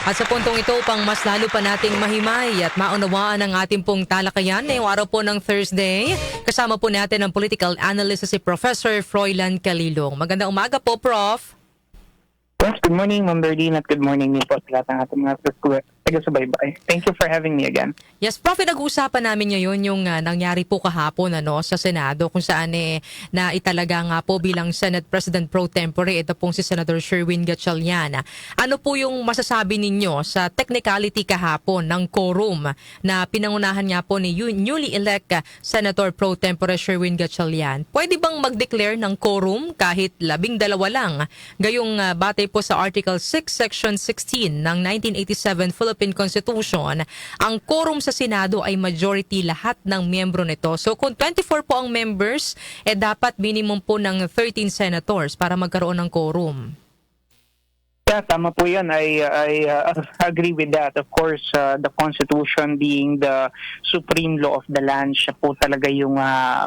At sa puntong ito, pang mas lalo pa nating mahimay at maunawaan ang ating pong talakayan ngayong araw po ng Thursday. Kasama po natin ang political analyst si Professor Froilan Calilong. Magandang umaga po, Prof. Yes, good morning, Ma'am Berdine, at good morning din po sa lahat ng ating mga taga-subaybay. Thank you for having me again. Yes, Prof, nag-uusapan namin ngayon yung nangyari po kahapon sa Senado kung saan na italaga nga po bilang Senate President Pro Tempore ito pong si Senator Sherwin Gatchalian. Ano po yung masasabi ninyo sa technicality kahapon ng quorum na pinangunahan nga po ni newly elect Senator Pro Tempore Sherwin Gatchalian? Pwede bang mag-declare ng quorum kahit 12 lang? Gayong batay po sa Article 6, Section 16 ng 1987 Philippine Constitution, ang quorum sa Senado ay majority lahat ng miyembro nito. So kung 24 po ang members, dapat minimum po ng 13 senators para magkaroon ng quorum. Yeah, tama po yan. I agree with that. Of course, the Constitution being the supreme law of the land, siya po talaga yung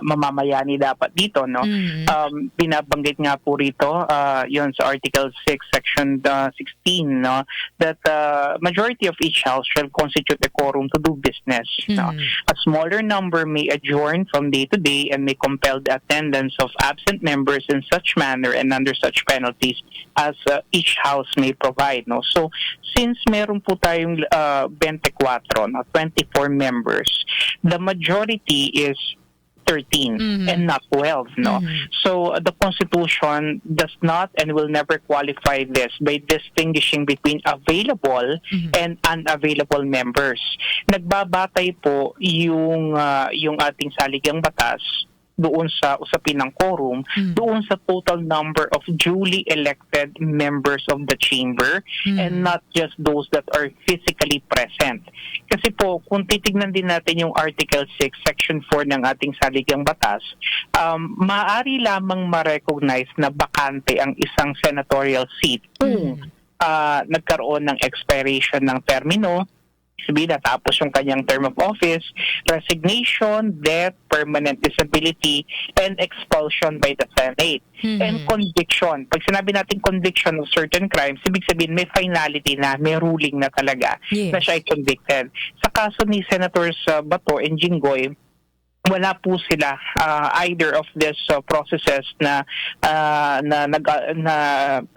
mamamayani dapat dito. No? Binabanggit nga po rito, yun sa Article 6, Section 16, no? That majority of each house shall constitute a quorum to do business. No? A smaller number may adjourn from day to day and may compel the attendance of absent members in such manner and under such penalties as each house may provide. No? So, since meron po tayong 24, no, 24 members, the majority is 13 and not 12. No? So, the Constitution does not and will never qualify this by distinguishing between available and unavailable members. Nagbabatay po yung ating saligang batas doon sa usapin ng quorum, doon sa total number of duly elected members of the chamber and not just those that are physically present. Kasi po, kung titignan din natin yung Article 6, Section 4 ng ating saligang batas, maaari lamang ma-recognize na bakante ang isang senatorial seat kung nagkaroon ng expiration ng termino, sabihin natapos yung kanyang term of office, resignation, death, permanent disability, and expulsion by the Senate. And conviction. Pag sinabi natin conviction of certain crimes, ibig sabihin may finality na, may ruling na talaga na siya ay convicted. Sa kaso ni Senators Bato and Jinggoy, wala po sila either of these processes na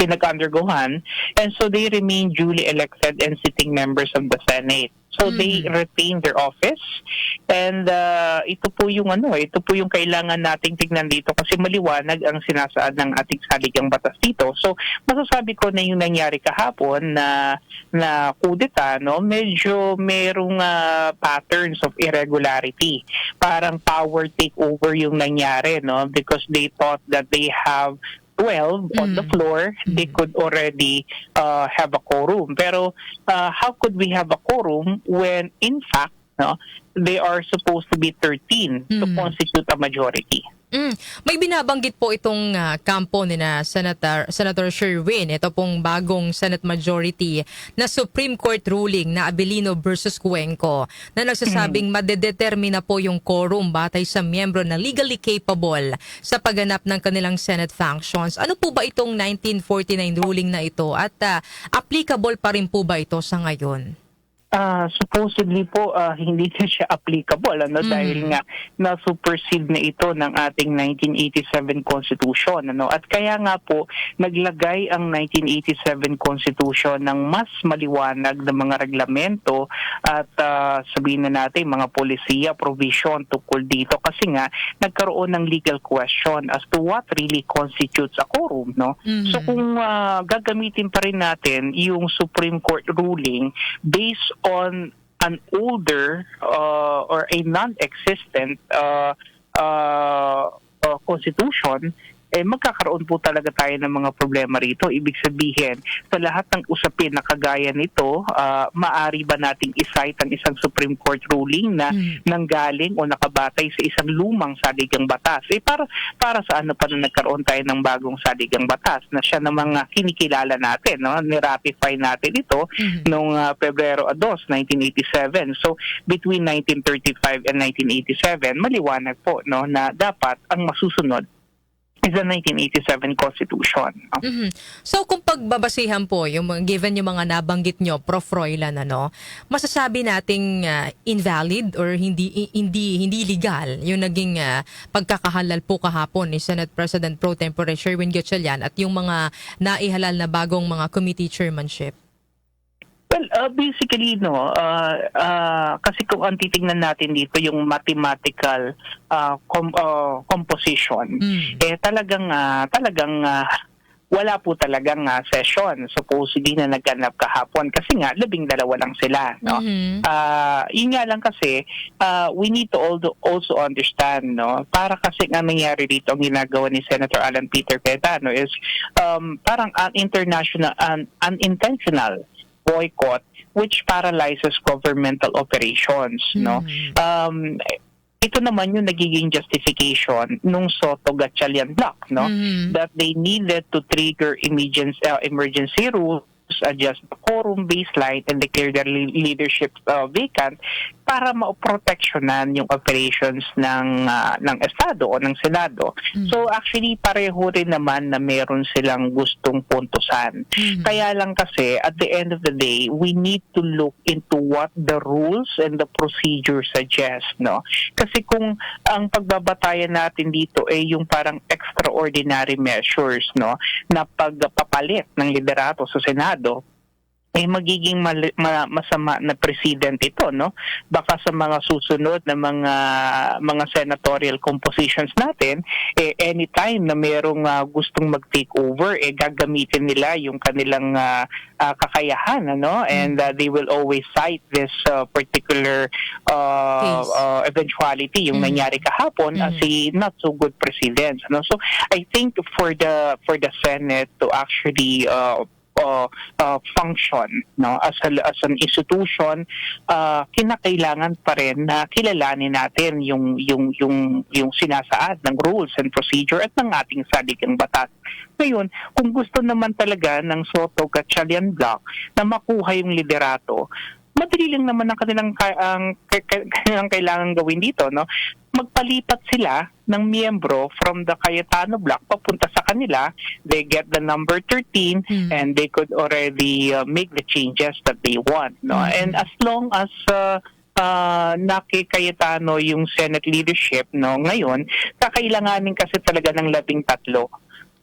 pinag-undergohan, and so they remain duly elected and sitting members of the Senate. So they retain their office, and ito po yung kailangan nating tignan dito kasi maliwanag ang sinasaad ng ating saligang batas dito. So masasabi ko na yung nangyari kahapon na kudeta, no, medyo merong patterns of irregularity. Parang power takeover yung nangyari, no, because they thought that they have 12 on the floor, they could already have a quorum. Pero how could we have a quorum when in fact, no, they are supposed to be 13 to constitute a majority? May binabanggit po itong kampo ni na Senator Sherwin, ito pong bagong Senate majority na Supreme Court ruling na Abilino versus Cuenco na nagsasabing madedetermina po yung quorum batay sa miyembro na legally capable sa pagganap ng kanilang Senate functions. Ano po ba itong 1949 ruling na ito at applicable pa rin po ba ito sa ngayon? Supposedly po hindi na siya applicable dahil nga na-supersede na ito ng ating 1987 Constitution, at kaya nga po naglagay ang 1987 Constitution ng mas maliwanag na mga reglamento at sabihin na natin mga polisiya provision tungkol dito kasi nga nagkaroon ng legal question as to what really constitutes a quorum, no? So kung gagamitin pa rin natin yung Supreme Court ruling based on an older or a non-existent constitution, magkakaroon po talaga tayo ng mga problema rito. Ibig sabihin, sa lahat ng usapin na kagaya nito, maari ba nating isite ang isang Supreme Court ruling na nanggaling o nakabatay sa isang lumang saligang batas? Para saan na pa na nagkaroon tayo ng bagong saligang batas na siya ng mga kinikilala natin, no? Niratify natin ito noong Pebrero 2, 1987. So, between 1935 and 1987, maliwanag po, no, na dapat ang masusunod is the 1987 Constitution. No? Mhm. So kung pagbabasihan po, given yung mga nabanggit nyo, Prof. Roylan, masasabi nating invalid or hindi legal yung naging pagkakahalal po kahapon ni Senate President Pro Tempore Sherwin Gatchalian at yung mga naihalal na bagong mga committee chairmanship? Well, basically, kasi kung ang titingnan natin dito yung mathematical composition, talagang wala po talagang session supposedly na naganap kahapon kasi nga 12 lang sila, no. Yun nga lang kasi we need to also understand, no, para kasi nga nangyari dito ang ginagawa ni Senator Alan Peter Cayetano is parang unintentional boycott which paralyzes governmental operations, no. Ito naman yung nagiging justification nung Soto Gatchalian block, no, that they needed to trigger emergency rules, adjust the quorum baseline and declare their leadership vacant para maproteksyonan yung operations ng Estado o ng Senado. So actually pareho rin naman na meron silang gustong puntusan. Kaya lang kasi at the end of the day, we need to look into what the rules and the procedure suggest, no? Kasi kung ang pagbabatayan natin dito ay yung parang extraordinary measures, no, na pagpapalit ng liderato sa Senado, magiging masama na president ito, no? Baka sa mga susunod na mga senatorial compositions natin, anytime na merong gustong mag-take over, gagamitin nila yung kanilang kakayahan, ano? And they will always cite this particular eventuality, yung nangyari kahapon, as a not so good president, no? So I think for the Senate to actually function, no, as an institution, kinakailangan pa rin na kilalanin natin yung sinasaad ng rules and procedure at ng ating saligang batas. Ngayon, kung gusto naman talaga ng Soto Gatchalian block na makuha yung liderato, madali lang naman ang kanilang kailangan gawin dito, no? Magpalipat sila ng miyembro from the Cayetano block papunta sa kanila. They get the number 13 and they could already make the changes that they want, no? And as long as naki-Cayetano yung Senate leadership, no, ngayon kakailanganin kasi talaga ng 13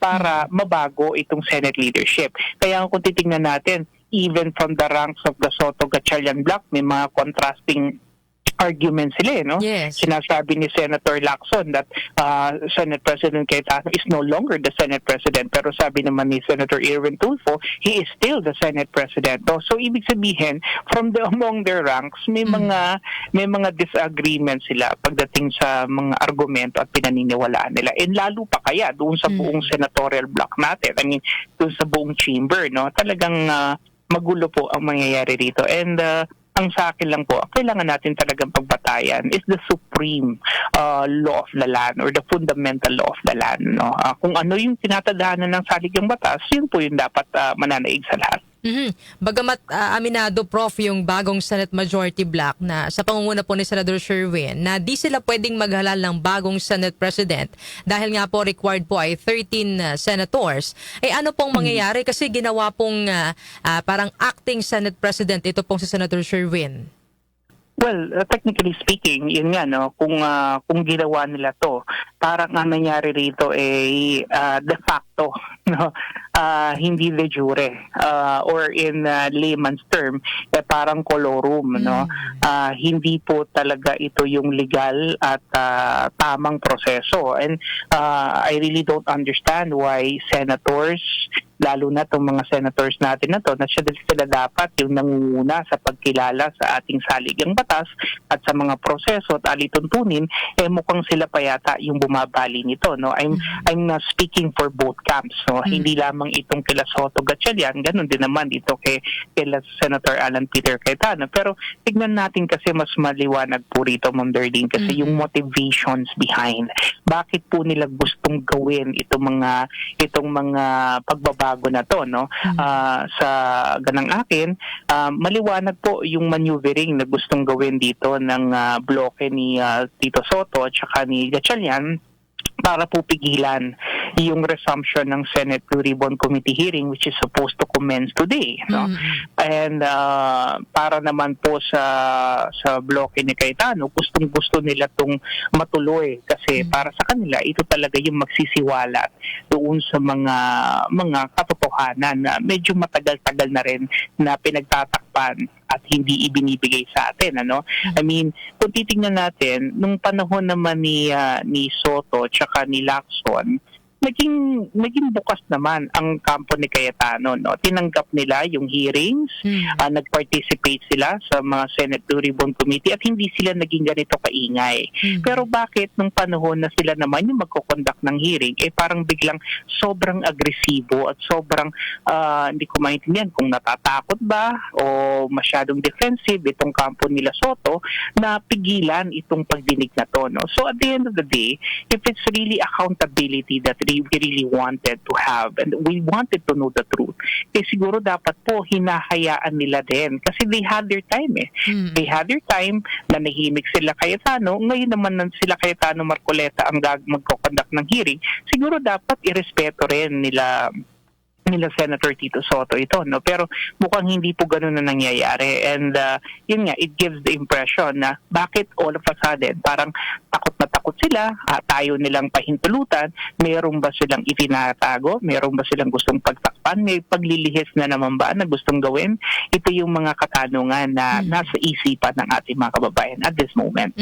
para mabago itong Senate leadership. Kaya kung titingnan natin, even from the ranks of the Soto Gatchalian block, may mga contrasting arguments sila, no? Yes. Sinasabi ni Senator Lacson that Senate President Cayetano is no longer the Senate President, pero sabi naman ni Senator Erwin Tulfo, he is still the Senate President. No? So ibig sabihin, among their ranks, may mga disagreements sila pagdating sa mga argumento at pinaniniwalaan nila. And lalo pa kaya doon sa buong senatorial block natin, I mean, doon sa buong chamber, no? Talagang magulo po ang mangyayari dito. And ang sa akin lang po, kailangan natin talagang pagbatayan is the supreme law of the land or the fundamental law of the land. No? Kung ano yung tinatadhana ng saligang batas, yun po yung dapat mananaig sa lahat. Bagamat aminado, Prof, yung bagong Senate Majority Block na sa pangunguna po ni Senador Sherwin na di sila pwedeng maghalal ng bagong Senate President dahil nga po required po ay 13 senators. Ano pong mangyayari kasi ginawa pong parang acting Senate President ito pong si Senator Sherwin? Well, technically speaking, yun nga, no, kung ginawa nila to, parang ang nangyari rito ay de facto, no, hindi de jure, or in layman's term, parang colorum, no. Hindi po talaga ito yung legal at tamang proseso. And I really don't understand why senators, lalo na itong mga senators natin na to, na sila dapat yung nangunguna sa pagkilala sa ating saligang batas at sa mga proseso at alituntunin, mukhang sila pa yata yung bumabali nito, no? I'm speaking for both camps, no? Hindi lamang itong kila Soto Gatchalian, ganun din naman dito kila Senator Alan Peter Cayetano. Pero tignan natin kasi mas maliwanag po rito, Ma'am Darlene, kasi yung motivations behind. Bakit po nila gustong gawin itong mga pagbabago na to, no? Sa ganang akin, maliwanag po yung maneuvering na gustong gawin dito ng bloke ni Tito Soto at saka ni Gatchalian para po pigilan yung resumption ng Senate Blue Ribbon Committee hearing which is supposed to commence today. No? And para naman po sa bloke ni Cayetano, gustong-gusto nila itong matuloy kasi para sa kanila, ito talaga yung magsisiwalat doon sa mga katotohanan na medyo matagal-tagal na rin na pinagtatakpan at hindi ibinibigay sa atin, ano? I mean, kung titingnan natin nung panahon naman ni Soto tsaka ni Lacson, naging bukas naman ang kampo ni Cayetano, no? Tinanggap nila yung hearings, nag-participate sila sa mga Senate Blue Ribbon Committee at hindi sila naging ganito kaingay. Pero bakit nung panahon na sila naman yung magko-conduct ng hearing, parang biglang sobrang agresibo at sobrang hindi ko maintindihan kung natatakot ba o masyadong defensive itong kampo nila Soto na pigilan itong pagdinig na to, no? So at the end of the day, if it's really accountability that we really wanted to have and we wanted to know the truth, siguro dapat po hinahayaan nila din kasi they had their time They had their time na nahimik sila Cayetano, ngayon naman sila Cayetano Marcoleta ang magko-conduct ng hearing, siguro dapat irespeto rin nila Senator Tito Soto ito, no? Pero mukhang hindi po ganoon na nangyayari and yun nga, it gives the impression na bakit all of a sudden parang takot na takot sila, tayo nilang pahintulutan, meron ba silang itinatago, meron ba silang gustong pagtakpan, may paglilihis na naman ba na gustong gawin? Ito yung mga katanungan na nasa isipan ng ating mga kababayan at this moment.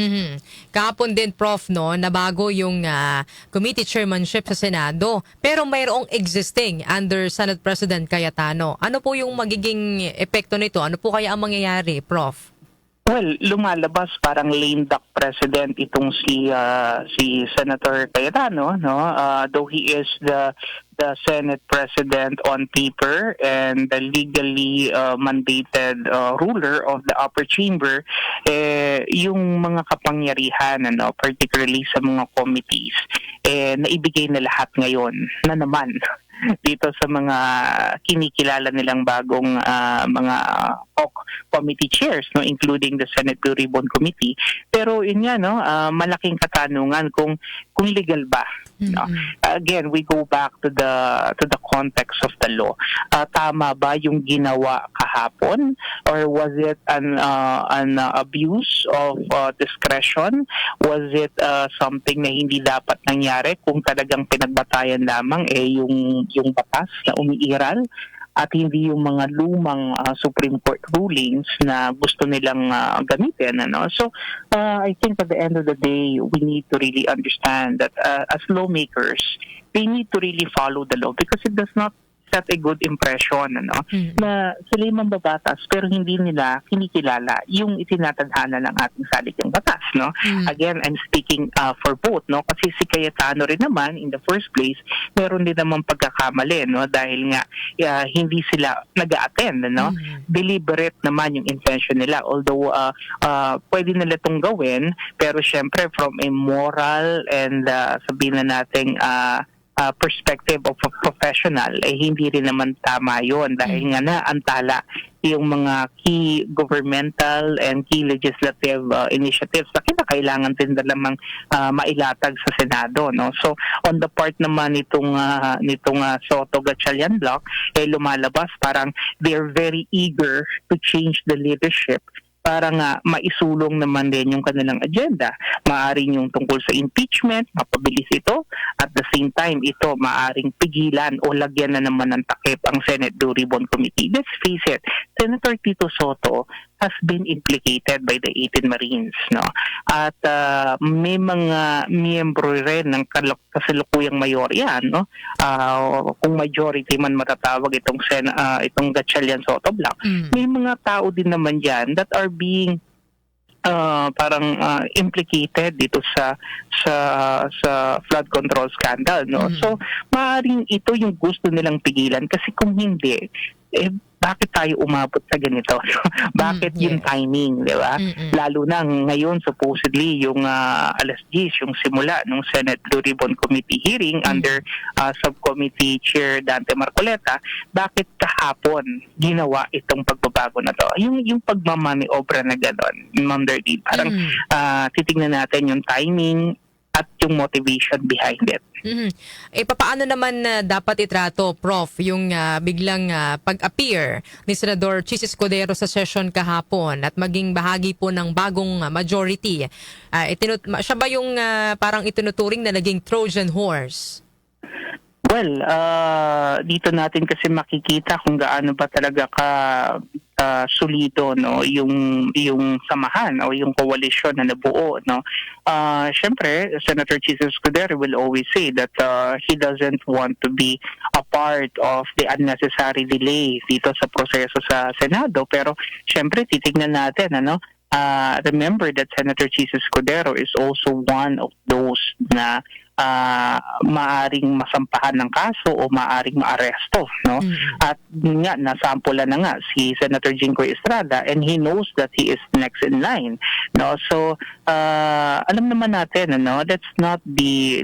Kahapon din, Prof, no, na bago yung committee chairmanship sa Senado, pero mayroong existing under Senate President Cayetano. Ano po yung magiging epekto nito? Ano po kaya ang mangyayari, Prof? Well, lumalabas parang lame duck president itong si Senator Cayetano, no? Though he is the Senate President on paper and the legally mandated ruler of the upper chamber, yung mga kapangyarihan, particularly sa mga committees, naibigay na lahat ngayon na naman dito sa mga kinikilala nilang bagong mga committee chairs, no, including the Senate Blue Ribbon Committee. Pero yun nga, no, malaking katanungan kung legal ba. No? Again, we go back to the context of the law. Tama ba yung ginawa kahapon, or was it an abuse of discretion? Was it something na hindi dapat nangyari kung talagang pinagbatayan lamang yung batas na umiiral at hindi yung mga lumang Supreme Court rulings na gusto nilang gamitin, So I think at the end of the day, we need to really understand that as lawmakers, they need to really follow the law because it does not set a good impression, na sila yung mambabatas pero hindi nila kinikilala yung itinatadhana ng ating saligang batas, no? Again, I'm speaking for both, no? Kasi si Cayetano rin naman, in the first place, meron din naman pagkakamali, no? Dahil nga, hindi sila nag-a-attend, no? Deliberate naman yung intention nila. Although, pwede nila itong gawin, pero syempre, from a moral and sabihin na natin, perspective of a professional, hindi rin naman tama yun dahil nga naantala yung mga key governmental and key legislative initiatives na kinakailangan din lamang mailatag sa Senado, no? So on the part naman nitong Soto Gatchalian bloc, lumalabas parang they're very eager to change the leadership para nga maisulong naman din yung kanilang agenda. Maaring yung tungkol sa impeachment, mapabilis ito. At the same time, ito maaring pigilan o lagyan na naman ng takip ang Senate Blue Ribbon Committee. Let's face it, Senator Tito Soto has been implicated by the 18 Marines, no? At may mga miyembro rin ng kasalukuyang mayorya, no? Kung majority man matatawag itong Gatchalian Soto block, may mga tao din naman diyan that are being parang implicated dito sa flood control scandal, no? So maaaring ito yung gusto nilang pigilan kasi kung hindi, bakit tayo umabot sa ganito? Bakit yung timing, di ba? Lalo na ngayon, supposedly, yung alas 10, yung simula ng Senate Blue Ribbon Committee hearing under Subcommittee Chair Dante Marcoleta, bakit kahapon ginawa itong pagbabago na to? Yung pagmamaniobra na gano'n, Ma'am Darlene, parang titignan natin yung timing, at yung motivation behind it. Mhm. Papaano naman dapat itrato, Prof, yung biglang pag-appear ni Senador Chis Escudero sa session kahapon at maging bahagi po ng bagong majority? Siya ba yung parang itinuturing na naging Trojan horse? Well, dito natin kasi makikita kung gaano ba talaga ka solido, no, yung samahan o yung coalition na nabuo, no. Syempre, Senator Chis Escudero will always say that he doesn't want to be a part of the unnecessary delay dito sa proseso sa Senado, pero syempre titignan natin, ano. Remember that Senator Chis Escudero is also one of those na maaring masampahan ng kaso o maaring maaresto, no? At nga nasampulan na nga si Senator Jinggoy Estrada, and he knows that he is next in line, no? So alam naman natin, ano, let's not be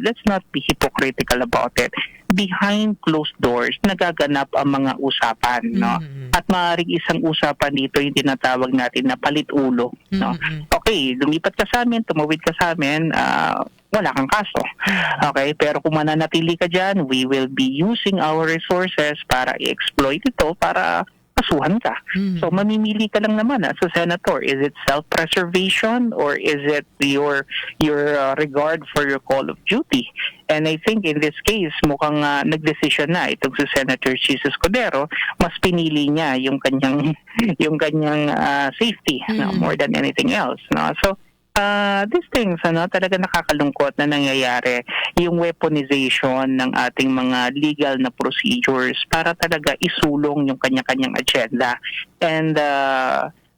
hypocritical about it. Behind closed doors nagaganap ang mga usapan, no? At maaaring isang usapan dito yung tinatawag natin na palit ulo, no? Okay, lumipat ka sa amin, tumawid ka sa amin, wala kang kaso. Okay, pero kung mananatili ka dyan, we will be using our resources para i-exploit ito para kasuhan ka. So mamimili ka lang naman as a senator. Is it self-preservation or is it your regard for your call of duty? And I think in this case, mukhang nagdesisyon na itong si Senator Chis Escudero, mas pinili niya yung kanyang safety, no, more than anything else, no? So these things, ano, talaga nakakalungkot na nangyayari, yung weaponization ng ating mga legal na procedures para talaga isulong yung kanya-kanyang agenda. And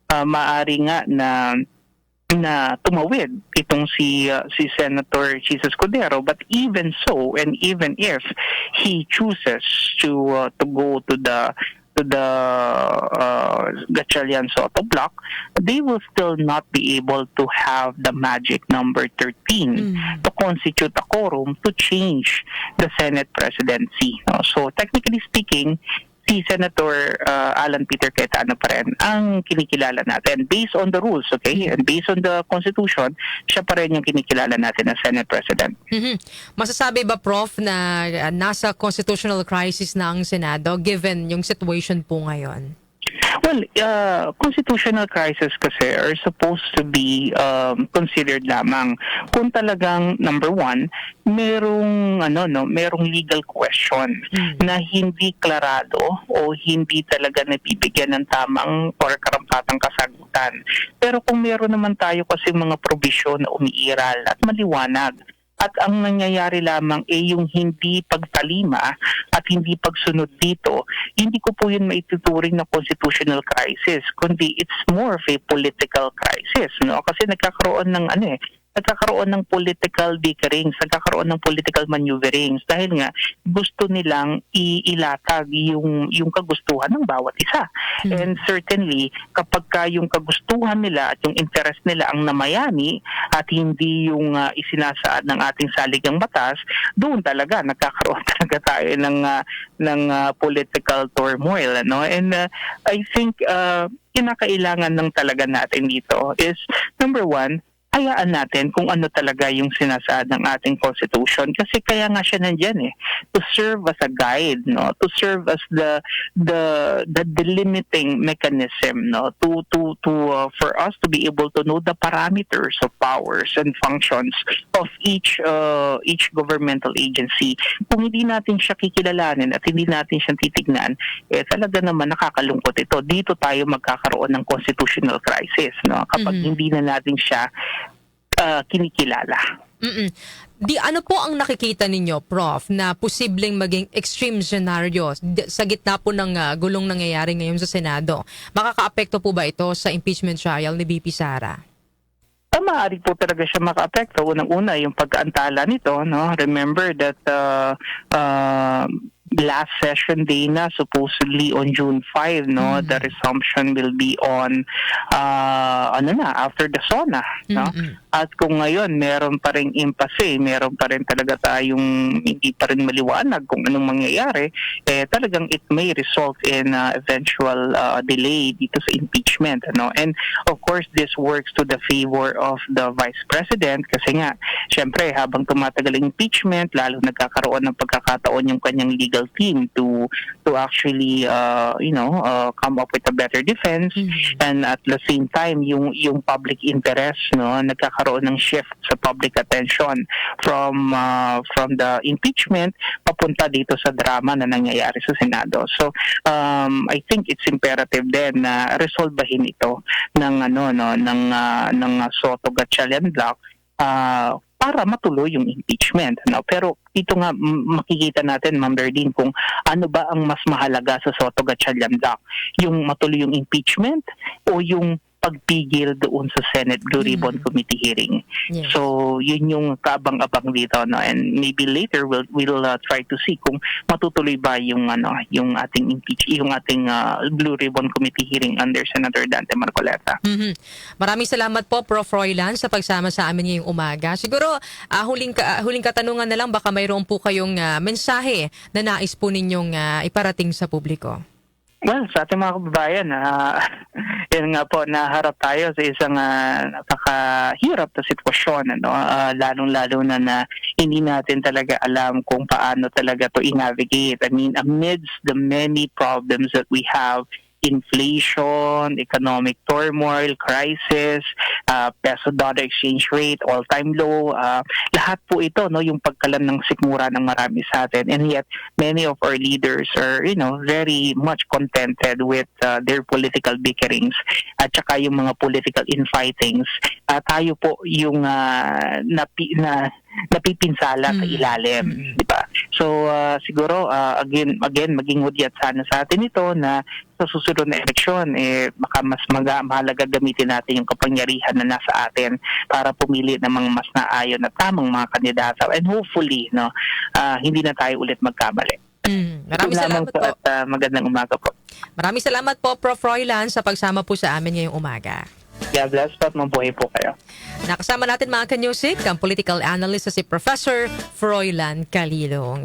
maaari nga na tumawid itong si Senator Chis Escudero, but even so, and even if he chooses to go to the Gatchalian Soto block, they will still not be able to have the magic number 13 to constitute a quorum to change the Senate presidency. No? So technically speaking, si Senator Alan Peter Cayetano pa rin ang kinikilala natin based on the rules, okay? And based on the Constitution, siya pa rin yung kinikilala natin na Senate President. Masasabi ba, Prof, na nasa constitutional crisis na ang Senado given yung situation po ngayon? Well, constitutional crisis kasi are supposed to be considered lamang kung talagang number one, merong legal question na hindi klarado o hindi talaga nabibigyan ng tamang or karampatang kasagutan. Pero kung meron naman tayo kasi mga probisyon na umiiral at maliwanag, at ang nangyayari lamang ay yung hindi pagtalima at hindi pagsunod dito, hindi ko po yun maituturing na constitutional crisis, kundi it's more of a political crisis, no? Kasi nagkakaroon ng political bickerings, nagkakaroon ng political maneuverings dahil nga gusto nilang ilatag yung kagustuhan ng bawat isa. And certainly, kapag yung kagustuhan nila at yung interest nila ang namayani at hindi yung isinasaad ng ating saligang batas, doon talaga nagkakaroon talaga tayo ng political turmoil, ano? And I think kinakailangan ng talaga natin dito is number one, hayaan natin kung ano talaga yung sinasaad ng ating Constitution, kasi kaya nga siya nandyan to serve as a guide, no, to serve as the delimiting mechanism, no, to for us to be able to know the parameters of powers and functions of each governmental agency. Kung hindi natin siya kikilalanin at hindi natin siya titignan, talaga naman nakakalungkot ito. Dito tayo magkakaroon ng constitutional crisis, no, kapag hindi na natin siya kinikilala. Ano po ang nakikita ninyo, Prof, na posibleng maging extreme scenario sa gitna po ng gulong nangyayari ngayon sa Senado? Makakaapekto po ba ito sa impeachment trial ni VP Sara? Maaari po talaga siya maka-apekto. Unang-una, yung pagkaantala nito, no? Remember that last session day na, supposedly on June 5, no? The resumption will be on after the SONA, no? At kung ngayon meron pa ring impasse, meron pa rin talaga tayong hindi pa rin maliwanag kung anong mangyayari, talagang it may result in eventual delay dito sa impeachment, ano? And of course this works to the favor of the Vice President kasi nga syempre habang tumatagal ang impeachment, lalo nagkakaroon ng pagkakataon yung kanyang legal team to actually come up with a better defense, and at the same time yung public interest, no, nagkakaroon ng shift sa public attention from the impeachment papunta dito sa drama na nangyayari sa Senado. So I think it's imperative din na resolbahin ito ng ng Soto Gatchalian block para matuloy yung impeachment, no? Pero dito nga makikita natin, Ma'am Berdine, kung ano ba ang mas mahalaga sa Soto Gatchalian block, yung matuloy yung impeachment o yung pagpigil doon sa Senate Blue Ribbon Committee hearing. Yes. So yun yung kaabang-abang dito, no? And maybe later we'll try to see kung matutuloy ba yung ating Blue Ribbon Committee hearing under Senator Dante Marcoleta. Maraming salamat po, Prof. Roylan, sa pagsama sa amin ngayong umaga. Siguro huling katanungan na lang, baka mayroon po kayong mensahe na nais po ninyong iparating sa publiko. Well, sa ating mga kababayan, yun nga po, naharap tayo sa isang napakahirap na sitwasyon, ano? Lalong-lalo na hindi natin talaga alam kung paano talaga to i-navigate. I mean, amidst the many problems that we have, inflation, economic turmoil, crisis, peso-dollar exchange rate, all-time low, lahat po ito, no, yung pagkalan ng sikmura ng marami sa atin. And yet, many of our leaders are, very much contented with their political bickerings at saka yung mga political infightings. Tayo po yung napipinsala sa ilalim, di ba? So siguro again maging hudyat sana sa atin ito na sa susunod na eleksyon baka mas mahalaga gamitin natin yung kapangyarihan na nasa atin para pumili ng mga mas naayon at tamang mga kandidato, and hopefully hindi na tayo ulit magkamali. Maraming salamat po. At magandang umaga po. Maraming salamat po, Prof. Roylan, sa pagsama po sa amin ngayong umaga. God bless po at mabuhay po kayo. Nakasama natin mga ka-music ang political analyst na si Professor Froilan Calilong.